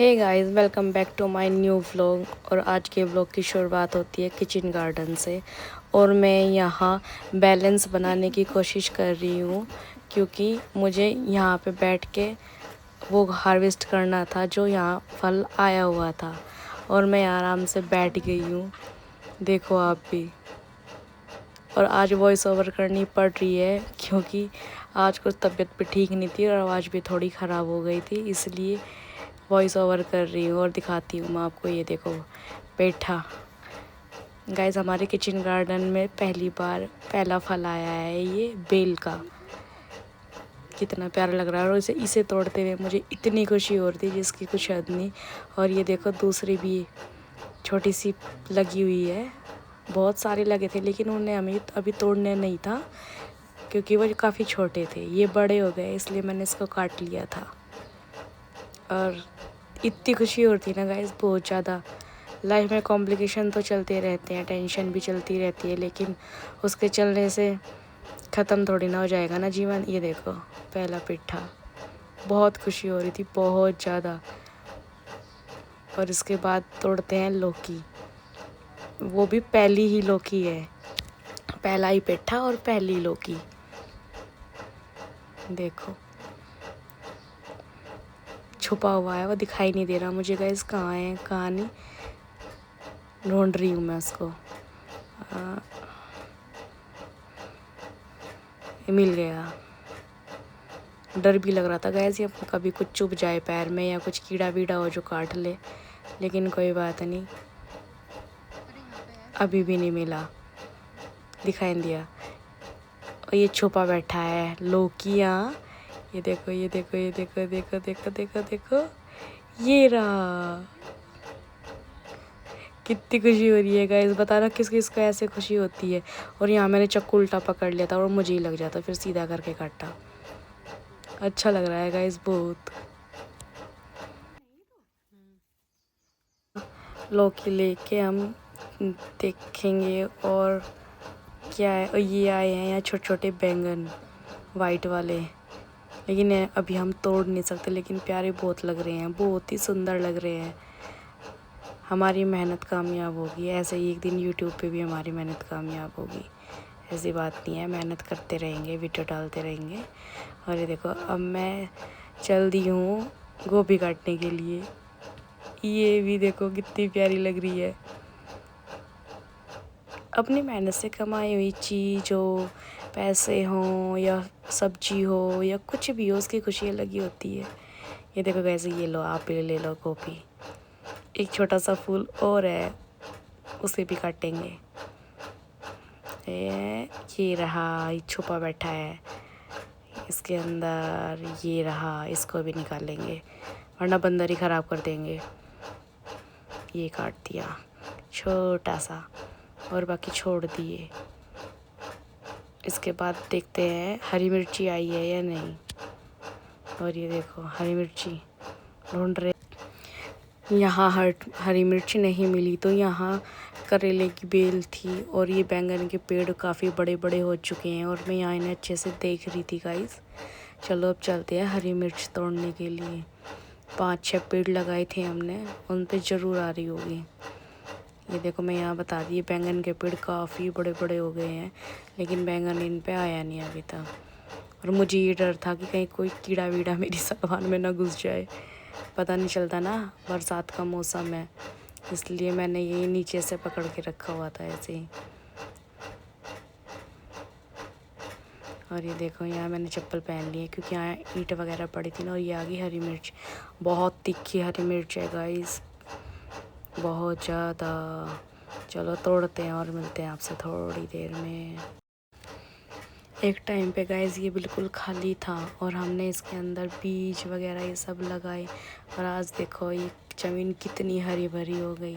Hey guys, welcome back to my new vlog. और आज के व्लॉग की शुरुआत होती है किचन गार्डन से। और मैं यहाँ बैलेंस बनाने की कोशिश कर रही हूँ क्योंकि मुझे यहाँ पे बैठ के वो हार्वेस्ट करना था जो यहाँ फल आया हुआ था। और मैं आराम से बैठ गई हूँ, देखो आप भी। और आज वॉइस ओवर करनी पड़ रही है क्योंकि आज कुछ तबीयत भी ठीक नहीं थी और आवाज़ भी थोड़ी ख़राब हो गई थी, इसलिए वॉइस ओवर कर रही हूँ। और दिखाती हूँ मैं आपको, ये देखो पेठा। गाइस, हमारे किचन गार्डन में पहला फल आया है, ये बेल का। कितना प्यारा लग रहा है और इसे तोड़ते हुए मुझे इतनी खुशी हो रही थी जिसकी कुछ हद नहीं। और ये देखो दूसरी भी छोटी सी लगी हुई है। बहुत सारे लगे थे लेकिन उन्हें हमें अभी तोड़ने नहीं था क्योंकि वो काफ़ी छोटे थे। ये बड़े हो गए इसलिए मैंने इसको काट लिया था। और इतनी खुशी होती है ना गाइस, बहुत ज़्यादा। लाइफ में कॉम्प्लिकेशन तो चलते रहते हैं, टेंशन भी चलती रहती है, लेकिन उसके चलने से ख़त्म थोड़ी ना हो जाएगा ना जीवन। ये देखो पहला पिट्ठा, बहुत खुशी हो रही थी, बहुत ज़्यादा। और इसके बाद तोड़ते हैं लौकी, वो भी पहली ही लौकी है। पहला ही पिट्ठा और पहली लौकी, देखो छुपा हुआ है, वो दिखाई नहीं दे रहा मुझे गाइस, कहाँ है कहाँ नहीं, ढूंढ रही हूँ मैं उसको। मिल गया। डर भी लग रहा था गैस ये कभी कुछ चुभ जाए पैर में या कुछ कीड़ा वीड़ा हो जो काट ले, लेकिन कोई बात नहीं, अभी भी नहीं मिला, दिखाई नहीं दिया। और ये छुपा बैठा है लौकियाँ। ये देखो ये देखो ये देखो देखो देखो देखो देखो, ये रहा। कितनी खुशी हो रही है गाइस, बताना किस किस को ऐसे खुशी होती है। और यहाँ मैंने चक्कू उल्टा पकड़ लिया था और मुझे ही लग जाता, फिर सीधा करके काटा। अच्छा लग रहा है गाइस बहुत। लौकी लेके हम देखेंगे। और क्या है, और ये आए हैं यहाँ छोटे छोटे बैंगन वाइट वाले, लेकिन अभी हम तोड़ नहीं सकते, लेकिन प्यारे बहुत लग रहे हैं, बहुत ही सुंदर लग रहे हैं। हमारी मेहनत कामयाब होगी, ऐसे ही एक दिन यूट्यूब पे भी हमारी मेहनत कामयाब होगी। ऐसी बात नहीं है, मेहनत करते रहेंगे, वीडियो डालते रहेंगे। और ये देखो अब मैं चल दी हूँ गोभी काटने के लिए। ये भी देखो कितनी प्यारी लग रही है। अपनी मेहनत से कमाई हुई चीज़ हो, पैसे हों या सब्जी हो या कुछ भी हो, उसकी खुशी अलग ही होती है। ये देखो कैसे, ये लो आप भी ले लो गोभी। एक छोटा सा फूल और है, उसे भी काटेंगे। ये रहा, ये छुपा बैठा है इसके अंदर, ये रहा, इसको भी निकालेंगे वरना बंदर ही ख़राब कर देंगे। ये काट दिया छोटा सा और बाकी छोड़ दिए। इसके बाद देखते हैं हरी मिर्ची आई है या नहीं। और ये देखो हरी मिर्ची ढूंढ रहे, यहाँ हरी मिर्ची नहीं मिली तो यहाँ करेले की बेल थी। और ये बैंगन के पेड़ काफ़ी बड़े बड़े हो चुके हैं और मैं यहाँ इन्हें अच्छे से देख रही थी गाइस। चलो अब चलते हैं हरी मिर्च तोड़ने के लिए। 5-6 पेड़ लगाए थे हमने, उन पे ज़रूर आ रही होगी। ये देखो मैं यहाँ बता दी, बैंगन के पेड़ काफ़ी बड़े बड़े हो गए हैं, लेकिन बैंगन इन पे आया नहीं अभी तक। और मुझे ये डर था कि कहीं कोई कीड़ा वीड़ा मेरी सामान में ना घुस जाए, पता नहीं चलता ना, बरसात का मौसम है, इसलिए मैंने ये नीचे से पकड़ के रखा हुआ था ऐसे ही। और ये देखो यहाँ मैंने चप्पल पहन ली है क्योंकि यहाँ ईंट वगैरह पड़ी थी ना। और ये आ गई हरी मिर्च, बहुत तीखी हरी मिर्च है गाइस, बहुत ज़्यादा। चलो तोड़ते हैं और मिलते हैं आपसे थोड़ी देर में। एक टाइम पे गाइस ये बिल्कुल खाली था और हमने इसके अंदर बीज वगैरह ये सब लगाए, और आज देखो ये ज़मीन कितनी हरी भरी हो गई।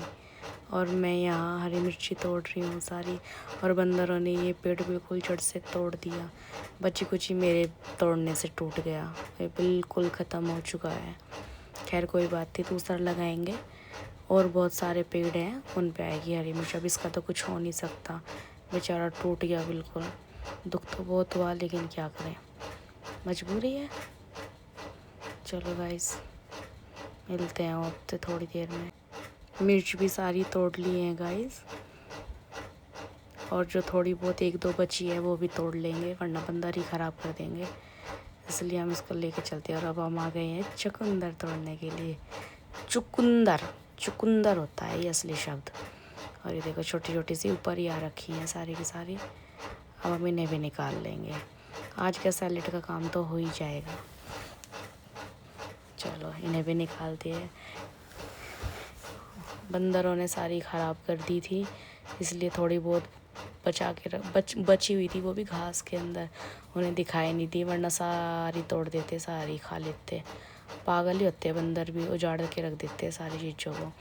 और मैं यहाँ हरी मिर्ची तोड़ रही हूँ सारी, और बंदरों ने ये पेड़ बिल्कुल जड़ से तोड़ दिया। बची कुची मेरे तोड़ने से टूट गया, ये बिल्कुल ख़त्म हो चुका है। खैर कोई बात नहीं, दूसरा लगाएंगे। और बहुत सारे पेड़ हैं, उन पे आएगी हरी मिर्च। अब इसका तो कुछ हो नहीं सकता, बेचारा टूट गया बिल्कुल। दुख तो बहुत हुआ, लेकिन क्या करें, मजबूरी है। चलो गाइस मिलते हैं आपसे थोड़ी देर में। मिर्च भी सारी तोड़ ली हैं गाइस, और जो थोड़ी बहुत एक दो बची है वो भी तोड़ लेंगे, वरना बंदर ही ख़राब कर देंगे, इसलिए हम इसको लेके चलते हैं। और अब हम आ गए हैं चुकंदर तोड़ने के लिए। चुकंदर होता है ये असली शब्द। और ये देखो छोटी छोटी सी ऊपर ही आ रखी हैं सारी की सारी। अब हम इन्हें भी निकाल लेंगे। आज का सैलेड का काम तो हो ही जाएगा। चलो इन्हें भी निकालते हैं। बंदरों ने सारी ख़राब कर दी थी, इसलिए थोड़ी बहुत बचा के बची हुई थी, वो भी घास के अंदर, उन्हें दिखाई नहीं दी, वरना सारी तोड़ देते, सारी खा लेते। पागल ही होते हैं बंदर भी, उजाड़ के रख देते हैं सारी चीज़ों को,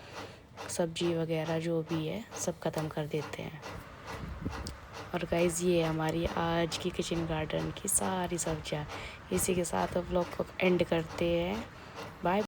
सब्जी वगैरह जो भी है सब ख़त्म कर देते हैं। और गाइस ये हमारी आज की किचन गार्डन की सारी सब्जियाँ। इसी के साथ व्लॉग को एंड करते हैं। बाय।